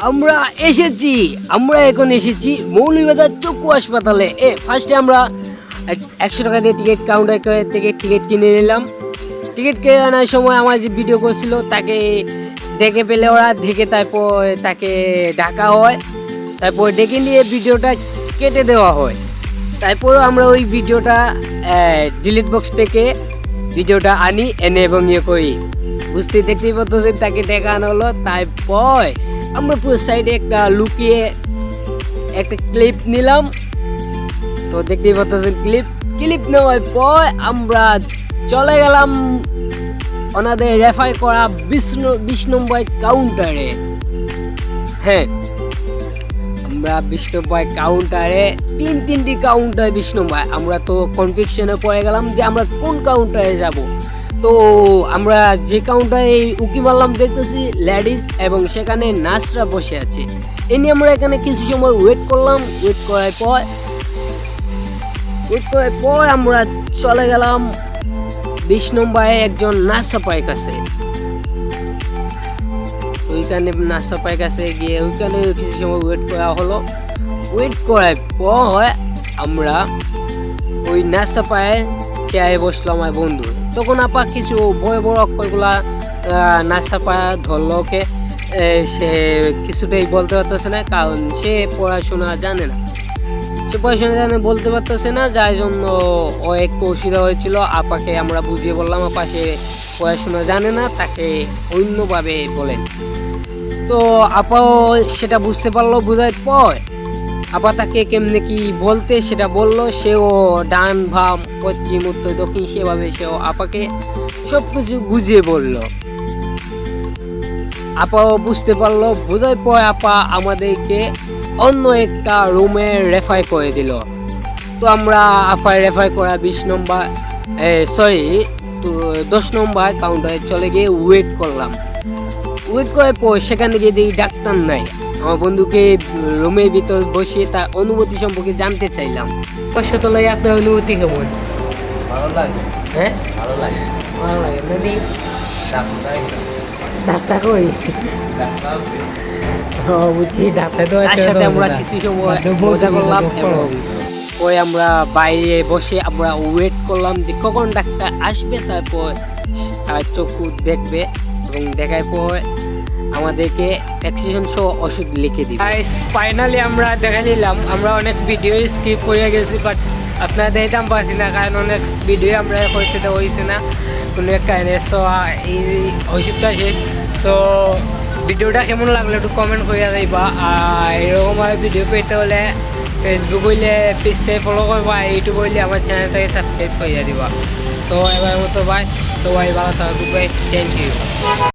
আমরা আমরা এখন এসেছি মৌলভীবাজার চক্ষু হাসপাতালে। ফার্স্টে আমরা 100 টাকা দিয়ে টিকিট কাউন্টার থেকে টিকিট কিনে নিলাম। টিকিট কেনার সময় আমার যে ভিডিও করছিল তাকে দেখে পেলে ওরা দেখে তারপর তাকে ডাকা হয়, তারপর ডেকে নিয়ে ভিডিওটা কেটে দেওয়া হয়। তারপর আমরা ওই ভিডিওটা ডিলিট বক্স থেকে ভিডিওটা এনে এবং করি দেখতেই পাচ্ছেন তাকে দেখানো হলো। তারপর আমরা পুরো সাইডে একটা লুকিয়ে একটা ক্লিপ নিলাম। তো দেখতেই পাচ্ছেন ক্লিপ নেওয়ার পর আমরা চলে গেলাম ওনাদের রেফার করা 20 নম্বর কাউন্টারে। হ্যাঁ, আমরা 20 নম্বর কাউন্টারে তিনটি কাউন্টার 20 নম্বর। আমরা তো কনফিউশনে পড়ে গেলাম যে আমরা কোন কাউন্টারে যাব। তো আমরা যে কাউন্টারে উকি মারলাম দেখতেছি লেডিস এবং সেখানে নার্সরা বসে আছে। এই নিয়ে আমরা এখানে কিছু সময় ওয়েট করলাম। ওয়েট করার পর আমরা চলে গেলাম 20 নম্বরে একজন নার্সাপাইয়ের কাছে। ওইখানে নার্সাপাইয়ের কাছে গিয়ে ওইখানে কিছু সময় ওয়েট করা হলো। ওয়েট করার পর আমরা ওই নার্সাপাইয়ের চেয়ারে বসলো আমার বন্ধু। তখন আপা কিছু বড় বড় অক্ষরগুলা নার্সাপা ধরলো ওকে। সে কিছুটাই বলতে পারতেছে না, কারণ সে পড়াশোনা জানে না। বলতে পারতেছে না, যার জন্য ও একটু অসুবিধা হয়েছিল। আপাকে আমরা বুঝিয়ে বললাম আপা সে পড়াশোনা জানে না, তাকে অন্যভাবে বলেন। তো আপাও সেটা বুঝতে পারলো। বোঝার পর আপা তাকে কেমনে কি বলতে সেটা বললো। সেও ডান বাম পশ্চিম উত্তর দক্ষিণ সেভাবে সেও আপাকে সব কিছু বুঝিয়ে বলল। আপাও বুঝতে পারলো। বোঝার পর আপা আমাদেরকে অন্য একটা রুমে রেফার করে দিল। তো আমরা আপার রেফার করা 10 নম্বর কাউন্টারে চলে গিয়ে ওয়েট করলাম। ওয়েট করার পর সেখানে গিয়ে দেখি ডাক্তার নাই। আমার বন্ধুকে রুমের ভিতর বসিয়ে তার অনুভূতি সম্পর্কে জানতে চাইলাম। হাসপাতালে আপনার অনুভূতি কেমন? ভালো লাগে। হ্যাঁ, ভালো লাগে। ভালো লাগে। নদী ডাক্তার ডাক্তার কই? বুঝছি, ডাক্তার তো তার সাথে আমরা কিছু সময় মজা করলাম এবং ওই আমরা বাইরে বসে আমরা ওয়েট করলাম যে কখন ডাক্তার আসবে। তারপর তার চক্ষু দেখবে এবং দেখার পর আমাদেরকে ভ্যাকসিনেশন সহ ওষুধ লিখে দিবে। ফাইনালি আমরা দেখা নিলাম। আমরা অনেক ভিডিও স্কিপ করে গেছি, বাট আপনারা দেখতাম পারছি না, কারণ অনেক ভিডিও আমরা করতে হয়েছে না কোনো এক কারণে। সো এই ওষুধটা শেষ। সো ভিডিওটা কেমন লাগলো একটু কমেন্ট করে দিবা। আর এরকম ভিডিও পেতে হলে ফেসবুক হইলে পেজটাই ফলো করবা, ইউটিউব হইলে আমার চ্যানেলটাকে সাবস্ক্রাইব করে দিবা। তো এবার মতো বাই, সবাই ভালো থাকবে, থ্যাংক ইউ।